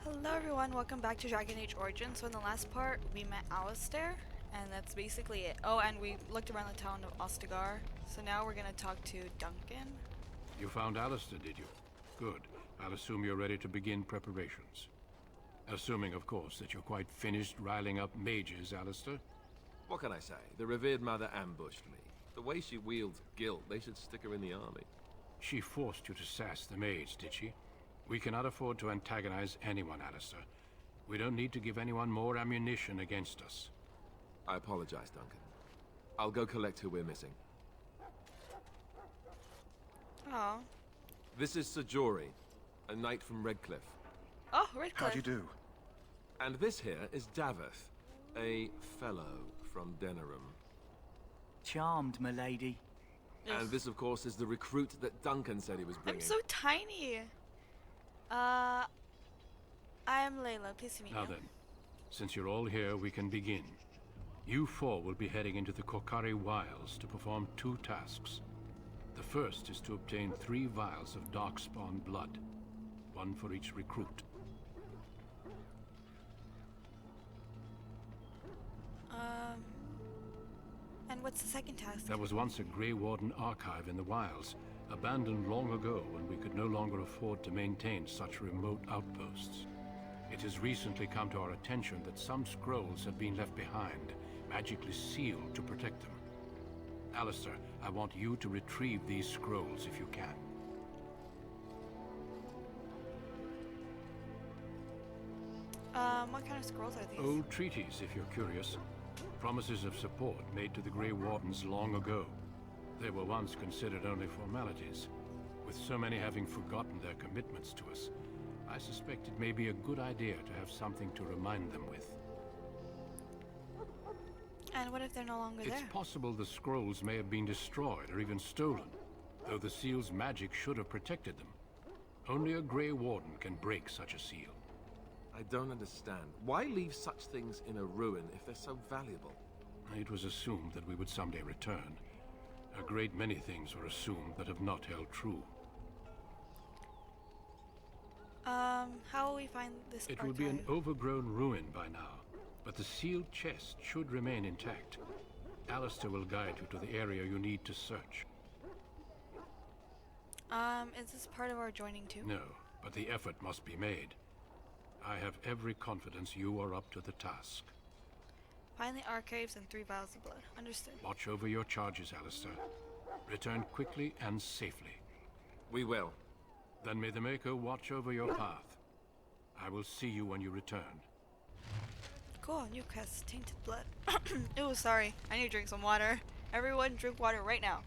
Hello everyone, welcome back to Dragon Age Origins. So in the last part, we met Alistair, and that's basically it. Oh, and we looked around the town of Ostagar. So now we're gonna talk to Duncan. You found Alistair, did you? Good. I'll assume you're ready to begin preparations. Assuming, of course, that you're quite finished riling up mages, Alistair. What can I say? The revered mother ambushed me. The way she wields guilt, they should stick her in the army. She forced you to sass the mage, did she? We cannot afford to antagonize anyone, Alistair. We don't need to give anyone more ammunition against us. I apologize, Duncan. I'll go collect who we're missing. Oh. This is Sajori, a knight from Redcliffe. Oh, Redcliffe. How'd you do? And this here is Daveth, a fellow from Denerim. Charmed, milady. And this, of course, is the recruit that Duncan said he was bringing. I'm so tiny. I am Layla. Pleased to meet Now you. then, since you're all here, we can begin. You four will be heading into the Korcari Wilds to perform two tasks. The first is to obtain 3 vials of darkspawn blood, one for each recruit. And what's the second task? There was once a Grey Warden archive in the wilds, abandoned long ago when we could no longer afford to maintain such remote outposts. It has recently come to our attention that some scrolls have been left behind, magically sealed to protect them. Alistair, I want you to retrieve these scrolls if you can. What kind of scrolls are these? Old treaties, if you're curious. Promises of support made to the Grey Wardens long ago. They were once considered only formalities. With so many having forgotten their commitments to us, I suspect it may be a good idea to have something to remind them with. And what if they're no longer It's there? possible the scrolls may have been destroyed or even stolen, though the seal's magic should have protected them. Only a Grey Warden can break such a seal. I don't understand. Why leave such things in a ruin if they're so valuable? It was assumed that we would someday return. A great many things were assumed that have not held true. How will we find this It archive? will be an overgrown ruin by now, but the sealed chest should remain intact. Alistair will guide you to the area you need to search. Is this part of our joining too? No, but the effort must be made. I have every confidence you are up to the task. Find the archives and 3 vials of blood. Understood. Watch over your charges, Alistair. Return quickly and safely. We will. Then may the Maker watch over your path. I will see you when you return. Cool, new quest, tainted blood. Ooh, sorry. I need to drink some water. Everyone drink water right now.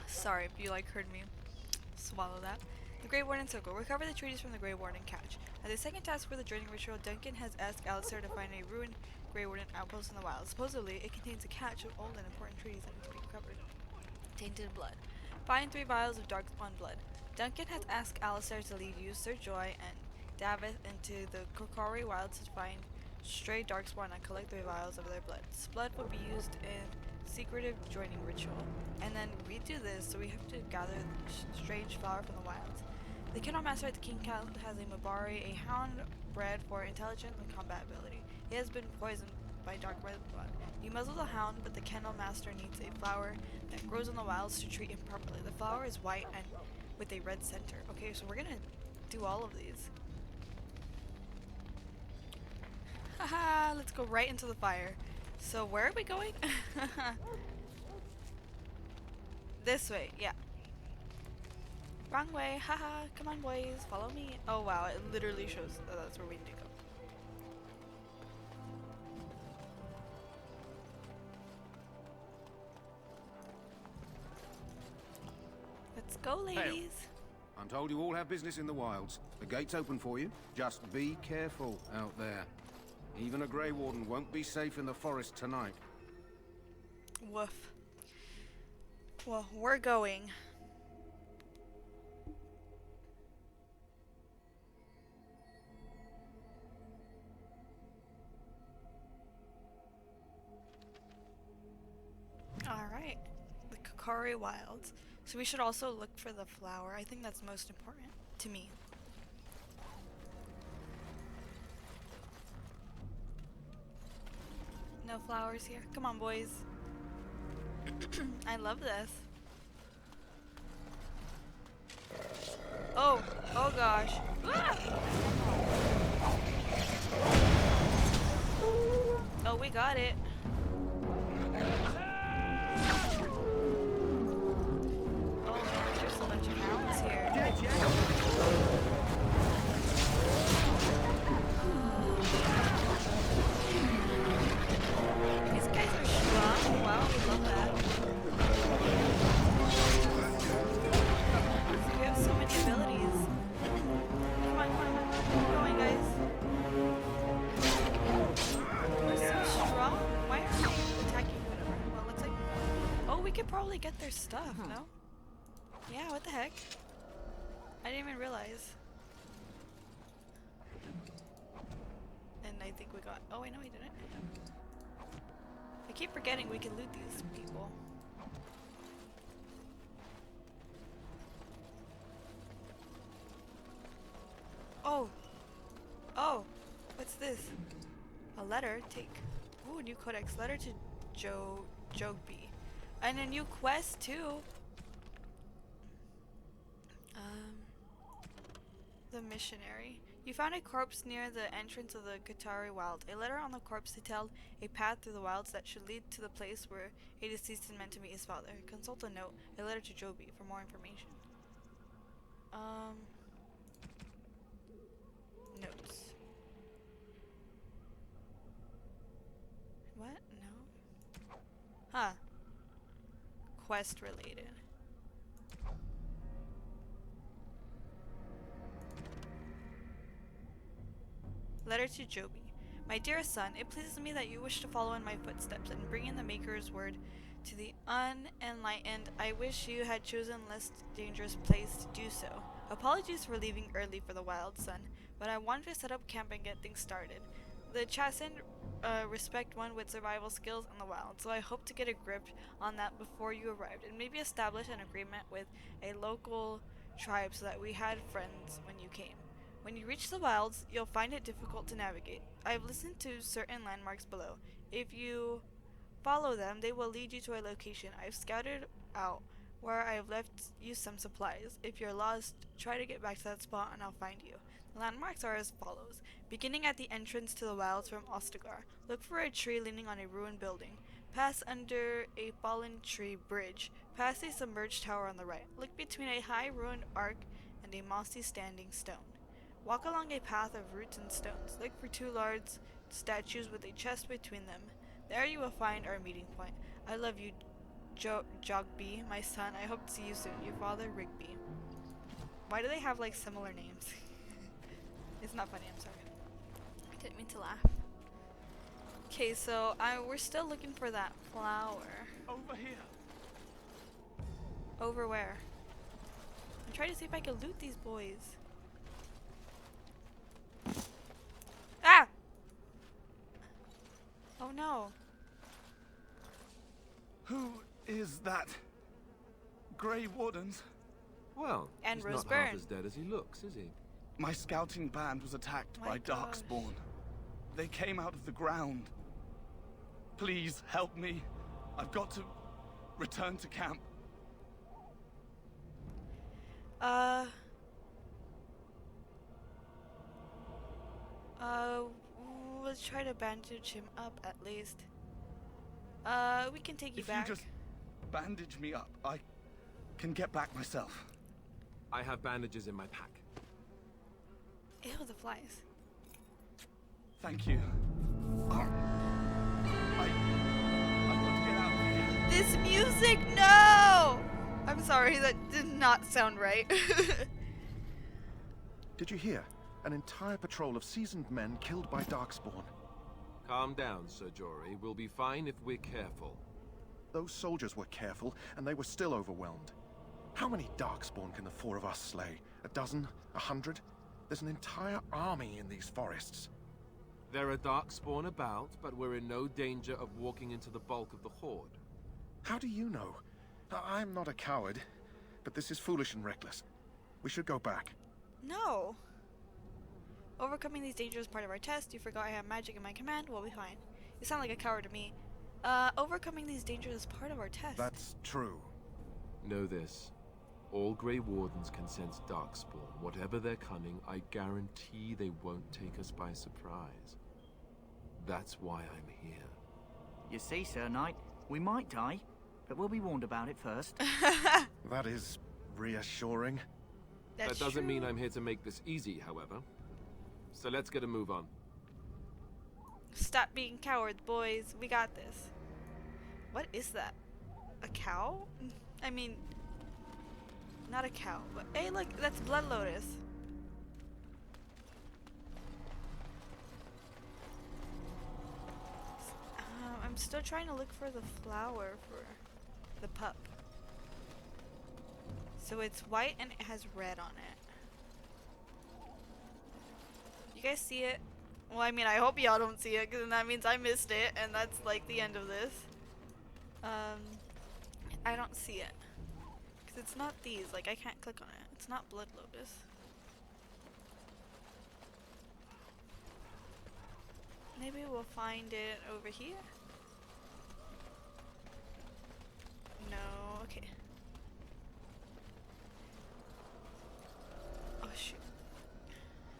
Sorry if you heard me swallow that. The Grey Warden Circle. Recover the treaties from the Grey Warden Catch. As the second task for the joining ritual, Duncan has asked Alistair to find a ruined Grey Warden outpost in the wild. Supposedly, it contains a catch of old and important treaties that need to be recovered. Tainted blood. Find 3 vials of darkspawn blood. Duncan has asked Alistair to lead you, Sir Joy, and Daveth into the Korcari Wilds to find stray darkspawn and collect 3 vials of their blood. This blood will be used in secretive joining ritual. And then we do this, so we have to gather strange flower from the wilds. The Kennel Master at the King Count has a Mabari, a hound bred for intelligence and combat ability. He has been poisoned by dark red blood. You muzzle the hound, but the Kennel Master needs a flower that grows in the wilds to treat him properly. The flower is white and with a red center. Okay, so we're gonna do all of these. Haha, let's go right into the fire. So where are we going? This way, yeah. Wrong way, haha, come on boys, follow me. Oh wow, it literally shows that that's where we need to go. Let's go, ladies. I'm told you all have business in the wilds. The gate's open for you. Just be careful out there. Even a Grey Warden won't be safe in the forest tonight. Woof. Well, we're going. Alright. The Korcari Wilds. So we should also look for the flower. I think that's most important to me. No flowers here. Come on, boys. I love this. Oh, oh gosh. Ah! Oh, we got it. Oh man, there's a bunch of hounds here. These guys are strong. Wow, we love that. We have so many abilities. Come on, come on, come on. Keep going, guys. We're so strong. Why are they attacking? Whatever. Well, it looks like. Oh, we could probably get their stuff, no? Yeah, what the heck? I didn't even realize. And I think we got. Oh, wait, no, we didn't. I keep forgetting we can loot these people. Oh! Oh! What's this? A letter? Take. Ooh, new codex. Letter to Jogby. And a new quest, too! The missionary. You found a corpse near the entrance of the Korcari Wilds. A letter on the corpse detailed a path through the wilds that should lead to the place where a deceased is meant to meet his father. Consult a note, a letter to Joby, for more information. Notes. What? No. Huh. Quest related. Letter to Joby. My dearest son, it pleases me that you wish to follow in my footsteps and bring in the Maker's word to the unenlightened. I wish you had chosen less dangerous place to do so. Apologies for leaving early for the wild, son, but I wanted to set up camp and get things started. The Chasen respect one with survival skills in the wild, so I hope to get a grip on that before you arrived and maybe establish an agreement with a local tribe so that we had friends when you came. When you reach the wilds, you'll find it difficult to navigate. I've listened to certain landmarks below. If you follow them, they will lead you to a location I've scouted out where I've left you some supplies. If you're lost, try to get back to that spot and I'll find you. The landmarks are as follows. Beginning at the entrance to the wilds from Ostagar, look for a tree leaning on a ruined building. Pass under a fallen tree bridge. Pass a submerged tower on the right. Look between a high ruined arch and a mossy standing stone. Walk along a path of roots and stones. Look for two large statues with a chest between them. There you will find our meeting point. I love you, Jogby, my son. I hope to see you soon. Your father, Rigby. Why do they have like similar names? It's not funny, I'm sorry. I didn't mean to laugh. Okay, so we're still looking for that flower. Over here. Over where? I'm trying to see if I can loot these boys. Ah! Oh no. Who is that? Grey Wardens? Well, And he's Rose not half Byrne. as dead as he looks, is he? My scouting band was attacked My by gosh. darkspawn. They came out of the ground. Please help me. I've got to return to camp. Let's try to bandage him up at least. We can take you If back. you just bandage me up, I can get back myself. I have bandages in my pack. Ew, the flies. Thank you. I've got to get out of here. This music, no! I'm sorry, that did not sound right. Did you hear? An entire patrol of seasoned men killed by darkspawn. Calm down, Sir Jory. We'll be fine if we're careful. Those soldiers were careful, and they were still overwhelmed. How many darkspawn can the four of us slay? A dozen? 100? There's an entire army in these forests. There are darkspawn about, but we're in no danger of walking into the bulk of the horde. How do you know? I'm not a coward. but this is foolish and reckless. We should go back. No. Overcoming these dangers is part of our test. You forgot I have magic in my command. We'll be fine. You sound like a coward to me. Overcoming these dangers is part of our test. That's true. Know this. All Grey Wardens can sense darkspawn. Whatever their cunning, I guarantee they won't take us by surprise. That's why I'm here. You see, Sir Knight, we might die, but we'll be warned about it first. That is reassuring. That's That doesn't true. mean I'm here to make this easy, however. So let's get a move on. Stop being cowards, boys. We got this. What is that? A cow? I mean, not a cow, but hey, look, that's Blood Lotus. I'm still trying to look for the flower for the pup. So it's white and it has red on it. You guys see it? Well, I mean, I hope y'all don't see it, because then that means I missed it, and that's like the end of this. I don't see it. Because it's not these, like I can't click on it. It's not Blood Lotus. Maybe we'll find it over here? No, okay. Oh shoot.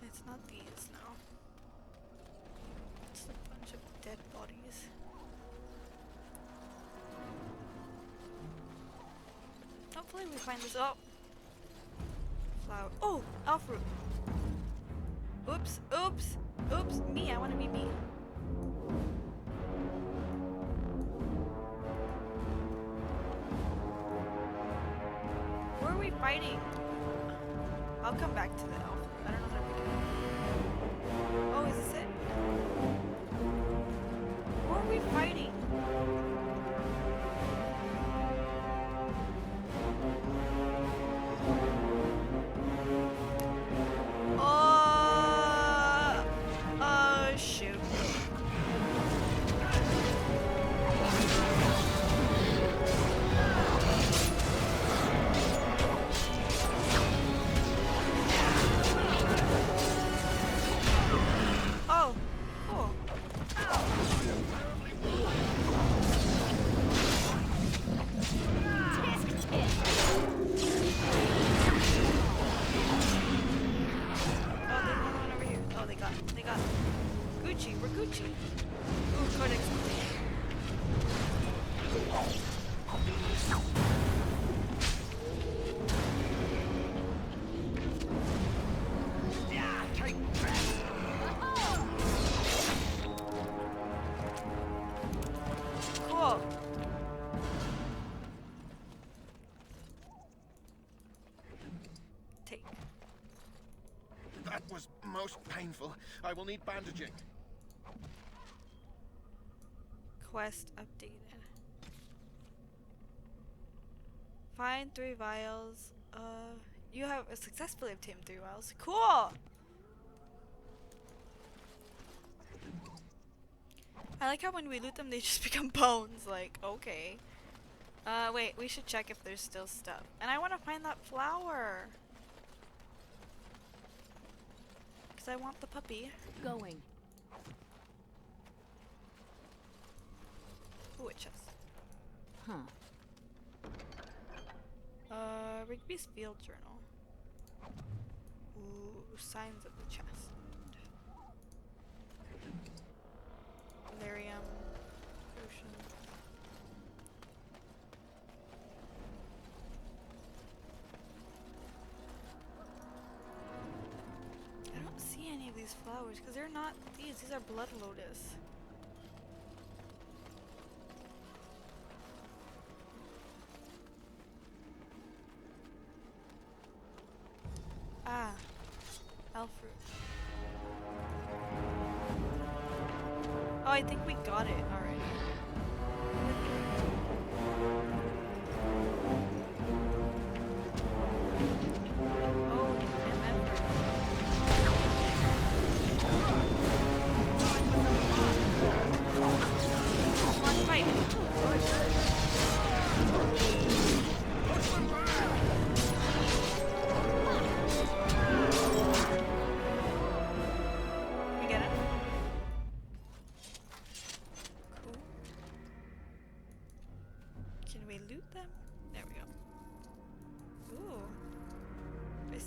It's not these, no. It's a bunch of dead bodies. Hopefully we find this. Oh! Flower. Oh! Elf root! Oops, oops, oops, me, I want to be me. Who are we fighting? I'll come back to the elf. I don't know how to pick it up. Oh, is this it? Who are we fighting? Shoot. Oh, cool. Oh, there's another one over here. Oh, they got Gucci, we're Gucci. Ooh, Codex. Cool. Take. That was most painful. I will need bandaging. Quest updated. Find 3 vials. You have successfully obtained 3 vials. Cool! I like how when we loot them, they just become bones. Like, okay. Wait, we should check if there's still stuff. And I want to find that flower. Because I want the puppy. Going. Ooh, a chest. Huh. Rigby's field journal. Ooh, signs of the chest. Valerium. Potion. I don't see any of these flowers because they're not these. These are blood lotus. Ah, elf fruit. Oh, I think we got it already. Oh, remember. Come on, fight.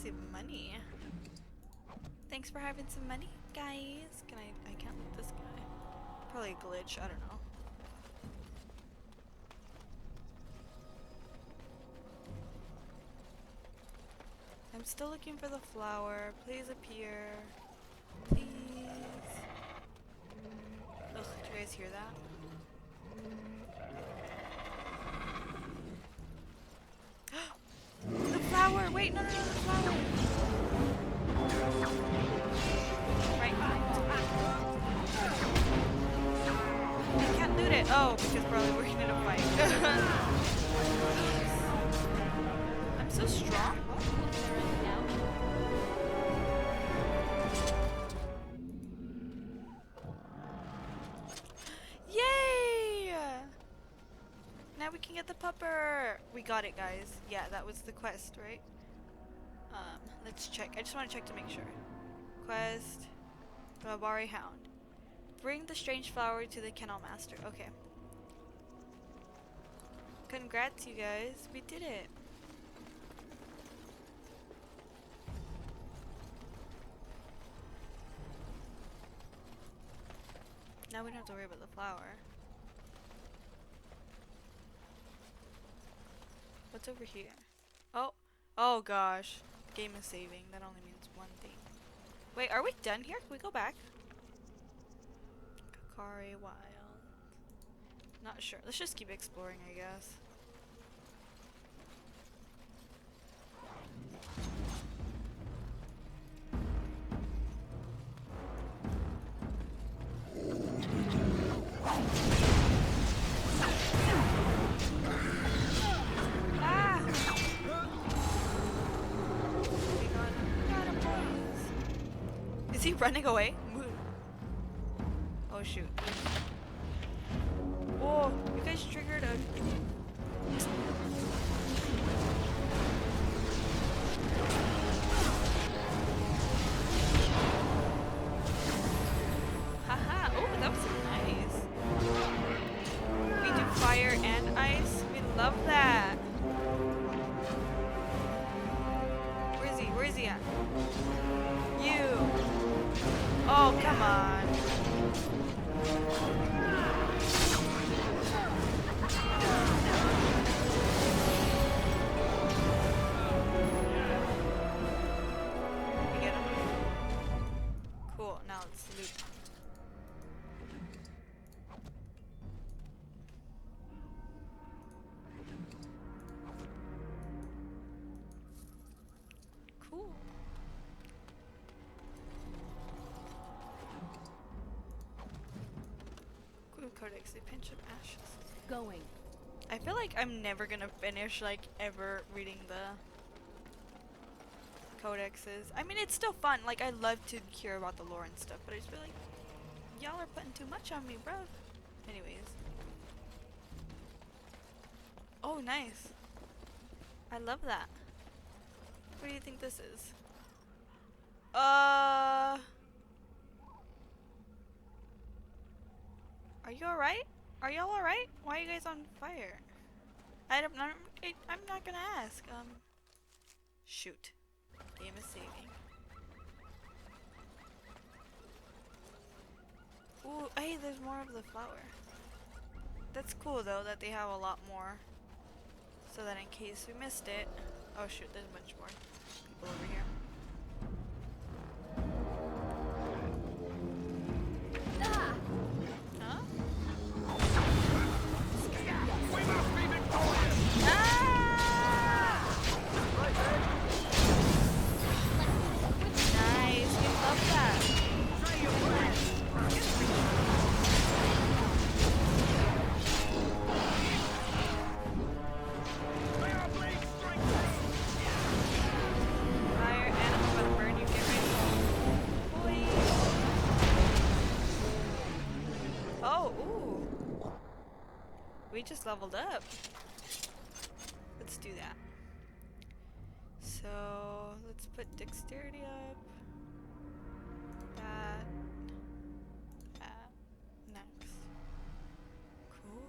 some money. Thanks for having some money, guys. Can I can't let this guy. Probably a glitch, I don't know. I'm still looking for the flower. Please appear. Please. Ugh, do you guys hear that? The flower! Wait, no, the flower! Right behind. I can't loot it. Oh, because probably we're in a fight. I'm so strong. What? Yay! Now we can get the pupper. We got it, guys. Yeah, that was the quest, right? Let's check. I just want to check to make sure. Quest. Babari Hound. Bring the strange flower to the kennel master. Okay. Congrats, you guys. We did it. Now we don't have to worry about the flower. What's over here? Oh. Oh gosh. Game is saving. That only means one thing. Wait, are we done here? Can we go back? Korcari Wilds. Not sure. Let's just keep exploring, I guess. Ah! We got him, boys. Is he running away? Move. Oh shoot. Whoa, you guys triggered a... Haha, oh that was nice. We do fire and ice. We love that. Where is he? Where is he at? You. Oh, come on. We get him. Cool, now let's loot. Cool. Codex, they pinch of ashes. Going. I feel like I'm never gonna finish, like, ever reading the codexes. I mean, it's still fun. Like, I love to hear about the lore and stuff, but I just feel like y'all are putting too much on me, bro. Anyways. Oh, nice. I love that. What do you think this is? Are you alright? Are y'all alright? Why are you guys on fire? I'm not gonna ask. Shoot. Game is saving. Ooh, hey, there's more of the flower. That's cool though that they have a lot more. So that in case we missed it. Oh shoot, there's a bunch more people over here. Ah! Huh? We must be victorious! Ah! Nice, we love that. Say your prayers! May our blade strike Fire and I'm gonna burn you, get ready. Boy. Oh, ooh. We just leveled up. Let's do that. So let's put dexterity up. That. Next. Cool.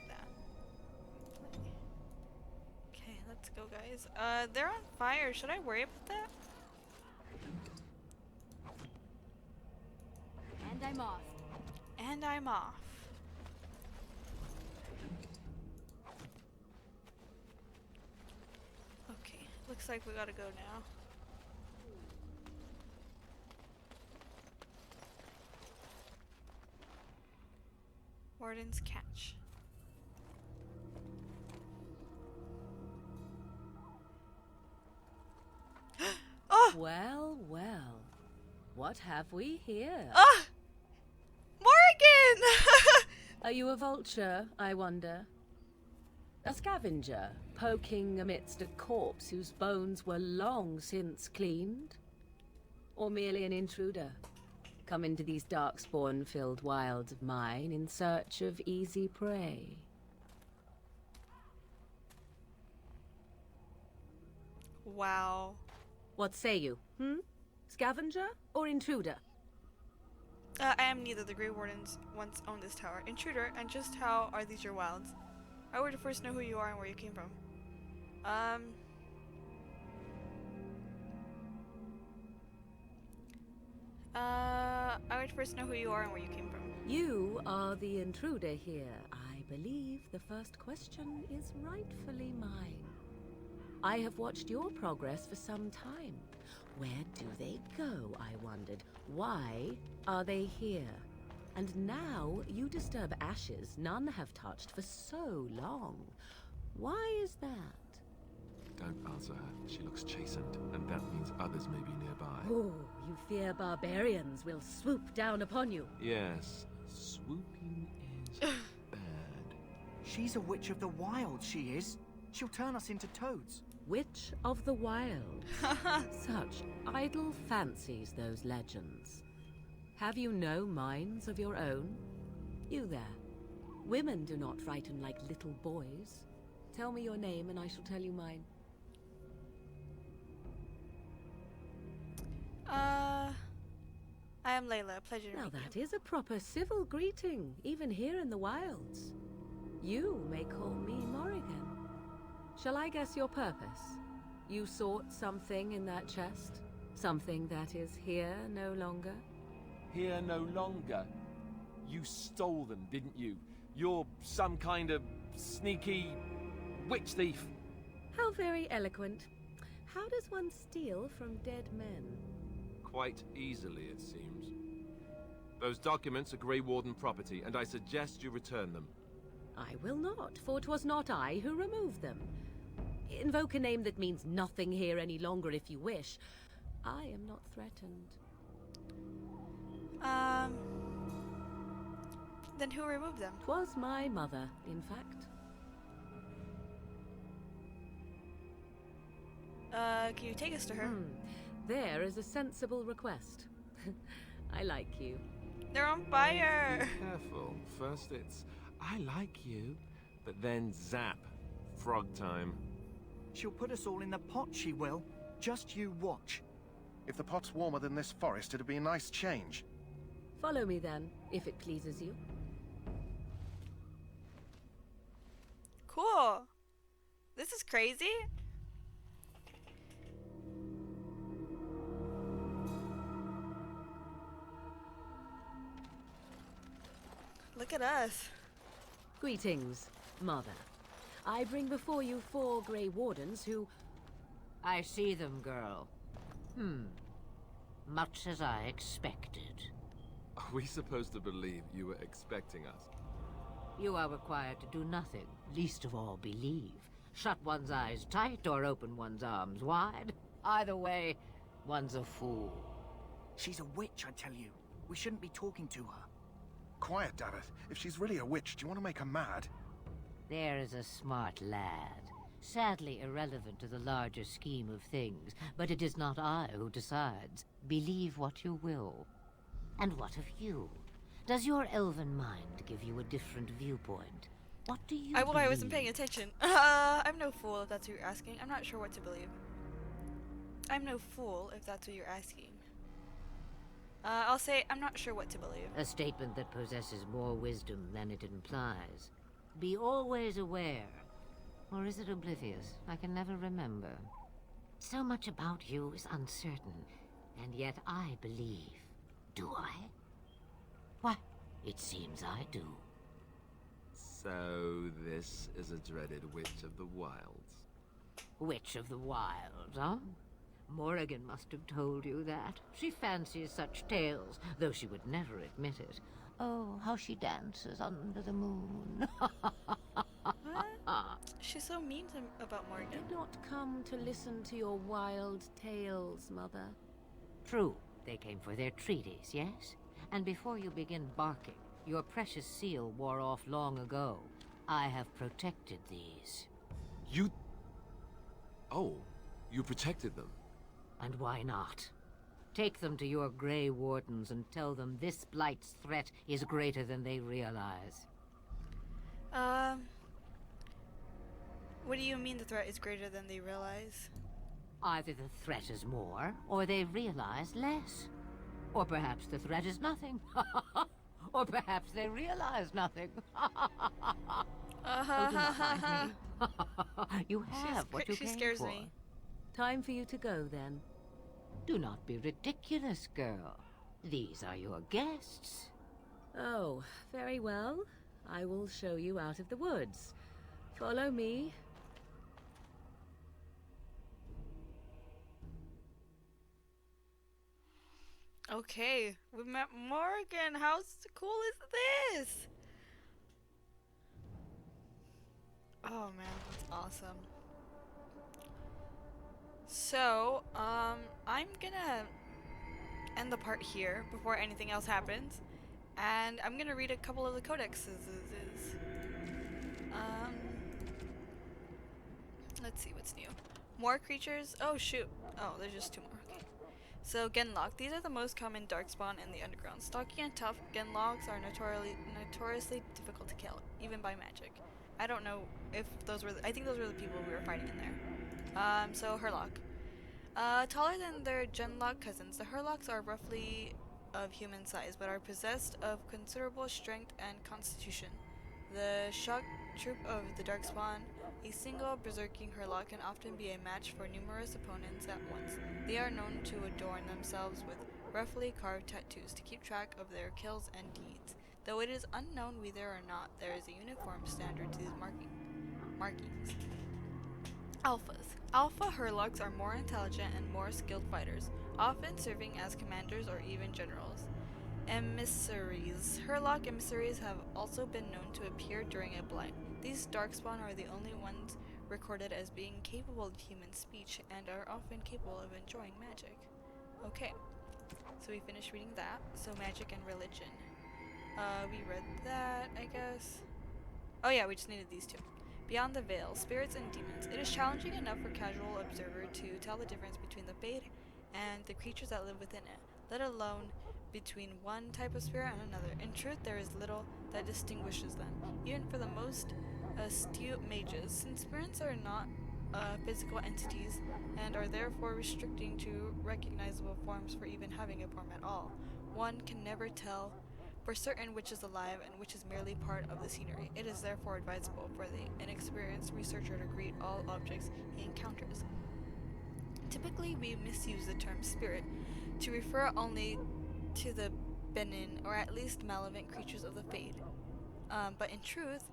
That. go, guys. They're on fire. Should I worry about that? And I'm off. And I'm off. Okay, looks like we gotta go now. Warden's catch. Oh! Well, well. What have we here? Ah! Morgan! Are you a vulture, I wonder? A scavenger, poking amidst a corpse whose bones were long since cleaned? Or merely an intruder, come into these darkspawn-filled wilds of mine in search of easy prey? Wow. What say you, Scavenger or intruder? I am neither. The Grey Wardens once owned this tower. Intruder, and just how are these your wilds? I would first know who you are and where you came from. I would first know who you are and where you came from. You are the intruder here. I believe the first question is rightfully mine. I have watched your progress for some time. Where do they go, I wondered? Why are they here? And now you disturb ashes none have touched for so long. Why is that? Don't answer her. She looks chastened, and that means others may be nearby. Oh, you fear barbarians will swoop down upon you. Yes, swooping is bad. She's a witch of the wild, she is. She'll turn us into toads. Witch of the Wild. Such idle fancies, those legends. Have you no minds of your own? You there. Women do not frighten like little boys. Tell me your name and I shall tell you mine. I am Layla. Pleasure to Now meet that you. is a proper civil greeting, even here in the wilds. You may call me Morrigan. Shall I guess your purpose? You sought something in that chest? Something that is here no longer? Here no longer. You stole them, didn't you? You're some kind of sneaky witch thief. How very eloquent. How does one steal from dead men? Quite easily, it seems. Those documents are Grey Warden property, and I suggest you return them. I will not, for 'twas not I who removed them. Invoke a name that means nothing here any longer if you wish. I am not threatened. Then who removed them? 'Twas my mother, in fact. Can you take us to her? There is a sensible request. I like you. They're on fire! Be careful. First it's, I like you, but then zap. Frog time. She'll put us all in the pot, she will. Just you watch. If the pot's warmer than this forest, it'd be a nice change. Follow me then, if it pleases you. Cool! This is crazy! Look at us. Greetings, Mother. I bring before you 4 Grey Wardens who... I see them, girl. Much as I expected. Are we supposed to believe you were expecting us? You are required to do nothing, least of all believe. Shut one's eyes tight or open one's arms wide. Either way, one's a fool. She's a witch, I tell you. We shouldn't be talking to her. Quiet, Davith. If she's really a witch, do you want to make her mad? There is a smart lad. Sadly irrelevant to the larger scheme of things, but it is not I who decides. Believe what you will. And what of you? Does your elven mind give you a different viewpoint? What do you I wasn't believe? paying attention. I'm no fool if that's what you're asking. I'm not sure what to believe. I'm no fool if that's what you're asking. I'll say I'm not sure what to believe. A statement that possesses more wisdom than it implies. Be always aware. Or is it oblivious? I can never remember. So much about you is uncertain, and yet I believe. Do I? Why, it seems I do. So this is a dreaded witch of the wilds. Witch of the Wilds, huh? Morrigan must have told you that. She fancies such tales, though she would never admit it. Oh, how she dances under the moon. What? She's so mean about I Morgan. did not come to listen to your wild tales, Mother. True, they came for their treaties, yes? And before you begin barking, your precious seal wore off long ago. I have protected these. You... Oh, you protected them. And why not? Take them to your Grey Wardens and tell them this Blight's threat is greater than they realize. What do you mean the threat is greater than they realize? Either the threat is more, or they realize less. Or perhaps the threat is nothing. Or perhaps they realize nothing. Oh, do not mind me. You have what you she came scares for. me. Time for you to go, then. Do not be ridiculous, girl. These are your guests. Oh, very well. I will show you out of the woods. Follow me. Okay, we met Morgan. How cool is this? Oh man, that's awesome. So, I'm gonna end the part here before anything else happens, and I'm gonna read a couple of the codexes. Let's see what's new. More creatures. Oh shoot. Oh, there's just two more. Okay. So Genlock. These are the most common darkspawn in the underground. Stocky and tough, Genlocks are notoriously difficult to kill, even by magic. I don't know if those were. I think those were the people we were fighting in there. So Hurlock. Taller than their Genlock cousins, the Hurlocks are roughly of human size, but are possessed of considerable strength and constitution. The shock troop of the Darkspawn, a single berserking Hurlock can often be a match for numerous opponents at once. They are known to adorn themselves with roughly carved tattoos to keep track of their kills and deeds. Though it is unknown whether or not there is a uniform standard to these markings. Alphas. Alpha Hurlocks are more intelligent and more skilled fighters, often serving as commanders or even generals. Emissaries. Hurlock emissaries have also been known to appear during a blight. These darkspawn are the only ones recorded as being capable of human speech and are often capable of enjoying magic. Okay, so we finished reading that. So magic and religion. We read that, I guess. Oh yeah, we just needed these two. Beyond the Veil, spirits and demons. It is challenging enough for casual observer to tell the difference between the Fade and the creatures that live within it, let alone between one type of spirit and another. In truth, there is little that distinguishes them, even for the most astute mages, since spirits are not physical entities and are therefore restricting to recognizable forms for even having a form at all. One can never tell for certain which is alive and which is merely part of the scenery. It is therefore advisable for the inexperienced researcher to greet all objects he encounters. Typically, we misuse the term spirit to refer only to the benign or at least malevolent creatures of the Fade. But in truth,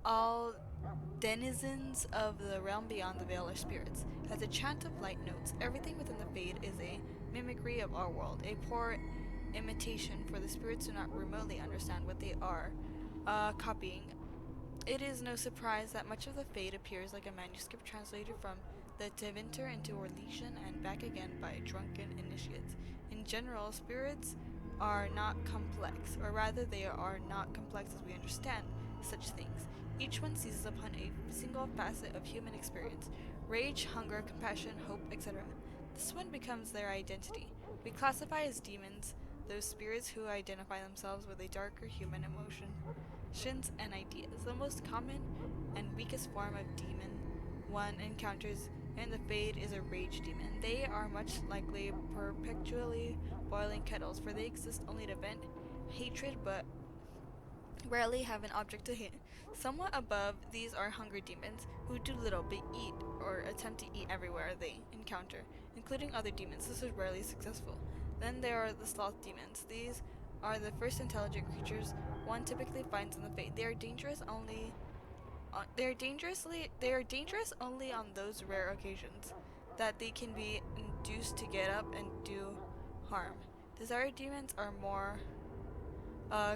all denizens of the realm beyond the veil are spirits. As a chant of light notes, everything within the Fade is a mimicry of our world, a poor imitation, for the spirits do not remotely understand what they are copying. It is no surprise that much of the Fade appears like a manuscript translated from the Tevinter into Orlesian and back again by drunken initiates. In general, spirits are not complex, or rather they are not complex as we understand such things. Each one seizes upon a single facet of human experience: rage, hunger, compassion, hope, etc. This one becomes their identity. We classify as demons those spirits who identify themselves with a darker human emotions and ideas. The most common and weakest form of demon one encounters in the Fade is a rage demon. They are much likely perpetually boiling kettles, for they exist only to vent hatred, but rarely have an object to hit. Somewhat above these are hunger demons, who do little but eat or attempt to eat everywhere they encounter, including other demons. This is rarely successful. Then there are the sloth demons. These are the first intelligent creatures one typically finds in the Fade. They are dangerous only. They are dangerous only on those rare occasions that they can be induced to get up and do harm. Desire demons are more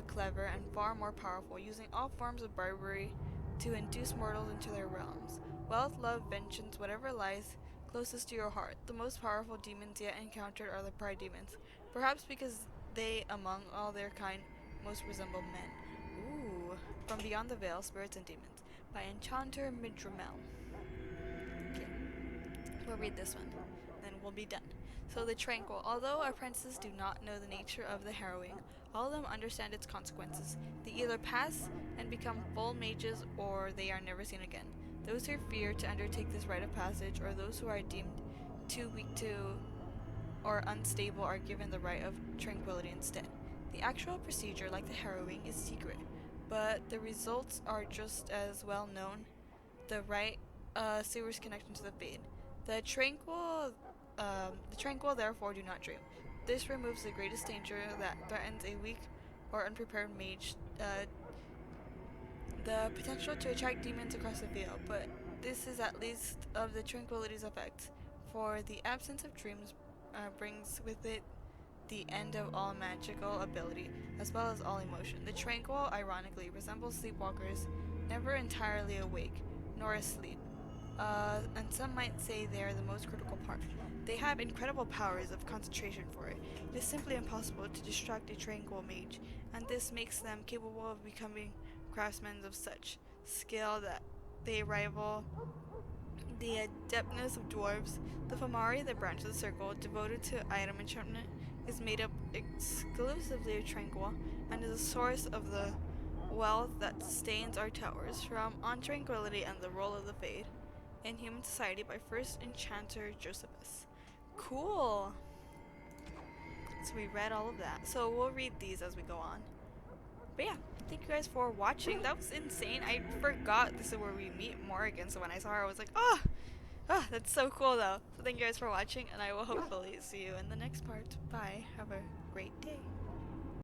clever and far more powerful, using all forms of bribery to induce mortals into their realms. Wealth, love, vengeance, whatever lies closest to your heart. The most powerful demons yet encountered are the pride demons, perhaps because they, among all their kind, most resemble men. Ooh, from beyond the veil, spirits and demons, by Enchanter Midramel. Okay, we'll read this one, then we'll be done. So the Tranquil. Although apprentices do not know the nature of the harrowing, all of them understand its consequences. They either pass and become full mages, or they are never seen again. Those who fear to undertake this rite of passage, or those who are deemed too weak to or unstable, are given the rite of tranquility instead. The actual procedure, like the harrowing, is secret, but the results are just as well known. The rite sewers connection to the Fade. The tranquil therefore do not dream. This removes the greatest danger that threatens a weak or unprepared mage, the potential to attract demons across the veil, but this is at least of the tranquility's effect, for the absence of dreams brings with it the end of all magical ability, as well as all emotion. The tranquil, ironically, resembles sleepwalkers, never entirely awake, nor asleep. And some might say they are the most critical part. They have incredible powers of concentration for it. It is simply impossible to distract a tranquil mage, and this makes them capable of becoming craftsmen of such skill that they rival the adeptness of dwarves. The Famari, the branch of the circle, devoted to item enchantment, is made up exclusively of tranquil, and is a source of the wealth that sustains our towers, from On Tranquility and the Role of the Fade in Human Society by First Enchanter Josephus. Cool! So we read all of that. So we'll read these as we go on. But yeah, thank you guys for watching. That was insane. I forgot this is where we meet Morrigan, so when I saw her I was like, oh, that's so cool though. So thank you guys for watching, and I will hopefully see you in the next part. Bye. Have a great day.